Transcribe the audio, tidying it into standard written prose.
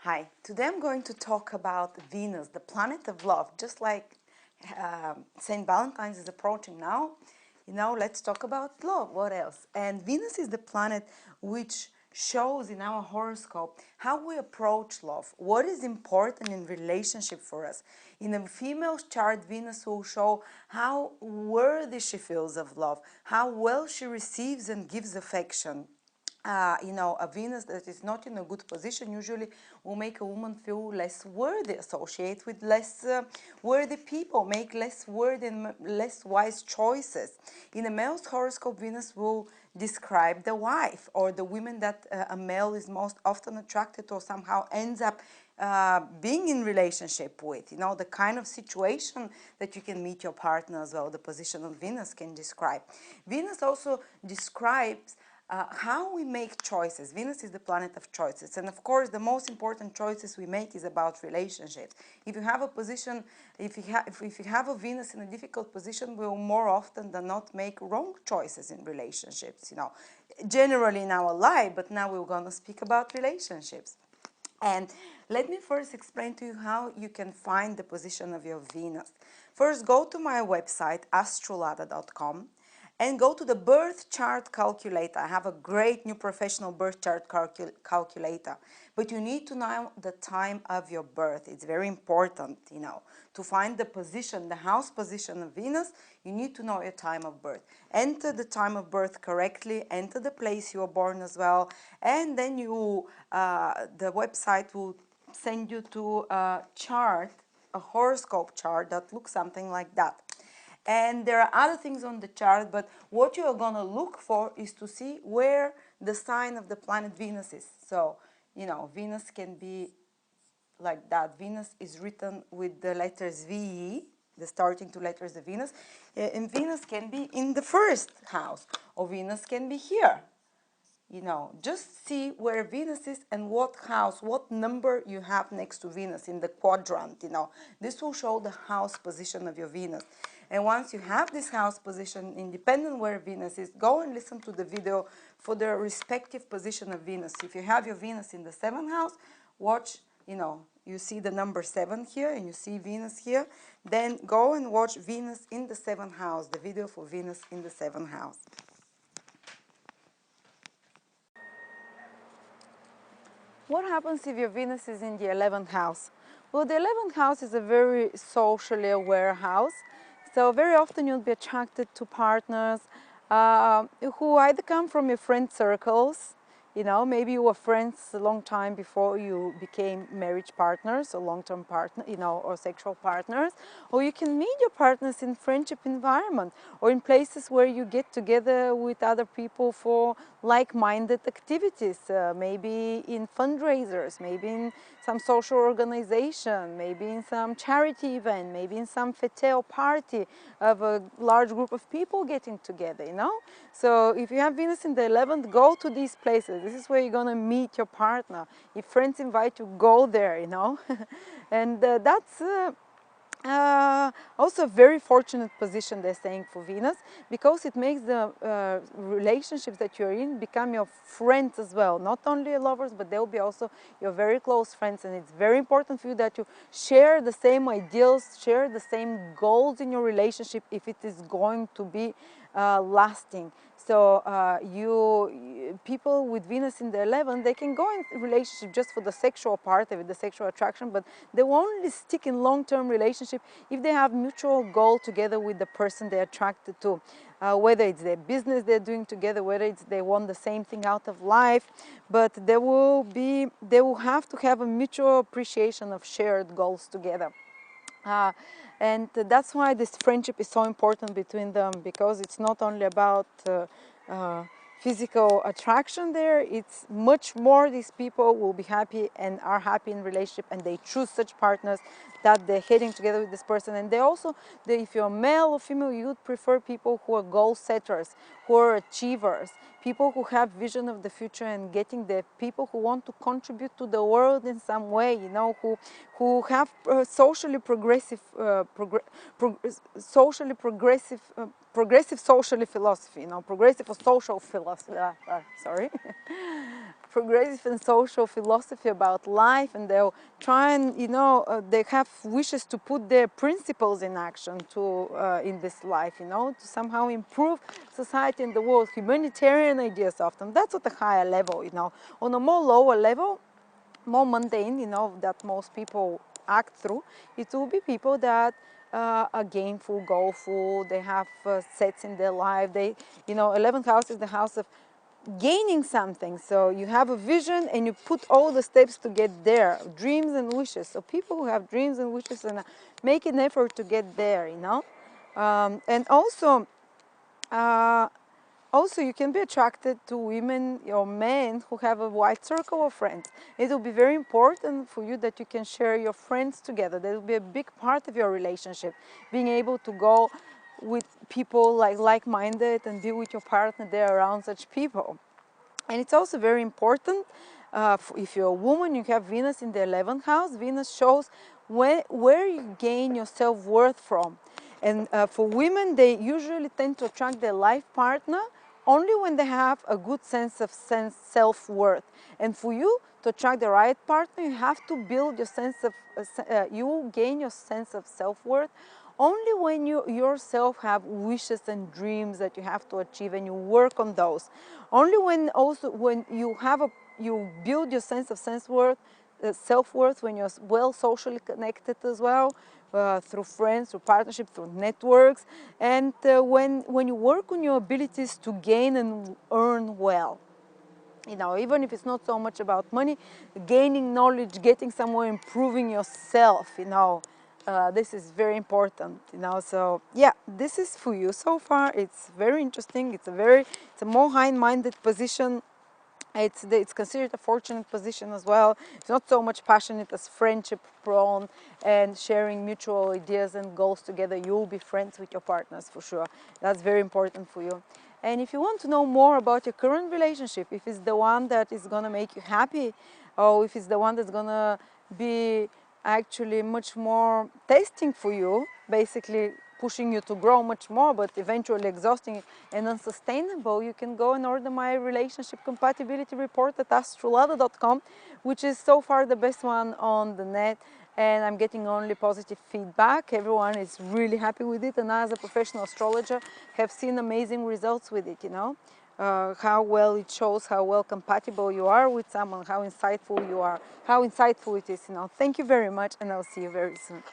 Hi, today I'm going to talk about Venus, the planet of love. Just like St. Valentine's is approaching now, let's talk about love. What else? And Venus is the planet which shows in our horoscope how we approach love, what is important in relationship for us. In a female's chart, Venus will show how worthy she feels of love, how well she receives and gives affection. A Venus that is not in a good position usually will make a woman feel less worthy, associate with less worthy people, make less worthy and less wise choices. In a male's horoscope, Venus will describe the wife or the women that a male is most often attracted to or somehow ends up being in relationship with, the kind of situation that you can meet your partner as well, the position of Venus can describe. Venus also describes how we make choices. Venus is the planet of choices, and of course the most important choices we make is about relationships. If you have a position, if you have a Venus in a difficult position, we will more often than not make wrong choices in relationships, generally in our life, but now we're going to speak about relationships. And let me first explain to you how you can find the position of your Venus. First, go to my website, astrolada.com, and go to the birth chart calculator. I have a great new professional birth chart calculator, but you need to know the time of your birth. It's very important, to find the position, the house position of Venus. You need to know your time of birth. Enter the time of birth correctly, enter the place you were born as well, and then the website will send you to a chart, a horoscope chart that looks something like that. And there are other things on the chart, but what you are going to look for is to see where the sign of the planet Venus is. So, Venus can be like that. Venus is written with the letters V, the starting two letters of Venus. And Venus can be in the first house, or Venus can be here. Just see where Venus is and what house, what number you have next to Venus in the quadrant, This will show the house position of your Venus. And once you have this house position, independent where Venus is, go and listen to the video for the respective position of Venus. If you have your Venus in the 7th house, watch, you see the number 7 here and you see Venus here, then go and watch Venus in the 7th house, the video for Venus in the 7th house. What happens if your Venus is in the 11th house? Well, the 11th house is a very socially aware house. So very often you'll be attracted to partners who either come from your friend circles, maybe you were friends a long time before you became marriage partners or long-term partner, or sexual partners, or you can meet your partners in friendship environment or in places where you get together with other people for like-minded activities, maybe in fundraisers, maybe in some social organization, maybe in some charity event, maybe in some fete or party of a large group of people getting together, So if you have Venus in the 11th, go to these places. This is where you're going to meet your partner. If friends invite you, go there, And that's also a very fortunate position, they're saying, for Venus, because it makes the relationships that you're in become your friends as well. Not only your lovers, but they'll be also your very close friends. And it's very important for you that you share the same ideals, share the same goals in your relationship if it is going to be lasting. So people with Venus in the 11th, they can go in relationship just for the sexual part of it, the sexual attraction, but they will only stick in long-term relationship if they have mutual goal together with the person they're attracted to. Whether it's their business they're doing together, whether it's they want the same thing out of life, but they will have to have a mutual appreciation of shared goals together. And that's why this friendship is so important between them, because it's not only about physical attraction there, it's much more. These people will be happy and are happy in relationship, and they choose such partners that they're heading together with this person. And they also, if you're male or female, you would prefer people who are goal setters, who are achievers, people who have vision of the future and getting there, people who want to contribute to the world in some way, who have socially progressive, progressive socially philosophy, progressive or social philosophy, sorry, progressive and social philosophy about life, and they'll try and, you know, they have wishes to put their principles in action to in this life, you know, to somehow improve society and the world. Humanitarian ideas often. That's at a higher level, you know. On a more lower level, more mundane, you know, that most people act through, it will be people that are gainful, goalful, they have sets in their life. They, you know, 11th house is the house of gaining something. So you have a vision and you put all the steps to get there, dreams and wishes. So people who have dreams and wishes and make an effort to get there, you know. And uh, also, you can be attracted to women or men who have a wide circle of friends. It will be very important for you that you can share your friends together. That will be a big part of your relationship. Being able to go with people like-minded and be with your partner there around such people. And it's also very important, if you're a woman, you have Venus in the 11th house. Venus shows where you gain your self-worth from. And for women, they usually tend to attract their life partner only when they have a good sense of self-worth. And for you to attract the right partner, you have to build your sense of, you gain your sense of self-worth only when you yourself have wishes and dreams that you have to achieve and you work on those. Only when you have you build your sense of self-worth when you're well socially connected as well, through friends, through partnerships, through networks, and when you work on your abilities to gain and earn well. You know, even if it's not so much about money, gaining knowledge, getting somewhere, improving yourself, you know, this is very important, you know. So yeah, this is for you so far. It's very interesting. It's a more high-minded position. It's considered a fortunate position as well. It's not so much passionate as friendship prone and sharing mutual ideas and goals together. You'll be friends with your partners for sure. That's very important for you. And if you want to know more about your current relationship, if it's the one that is going to make you happy, or if it's the one that's going to be actually much more testing for you, basically pushing you to grow much more, but eventually exhausting and unsustainable, you can go and order my relationship compatibility report at astrolada.com, which is so far the best one on the net. And I'm getting only positive feedback. Everyone is really happy with it, and I, as a professional astrologer, have seen amazing results with it, you know. How well it shows how well compatible you are with someone, how insightful you are, how insightful it is, you know. Thank you very much, and I'll see you very soon.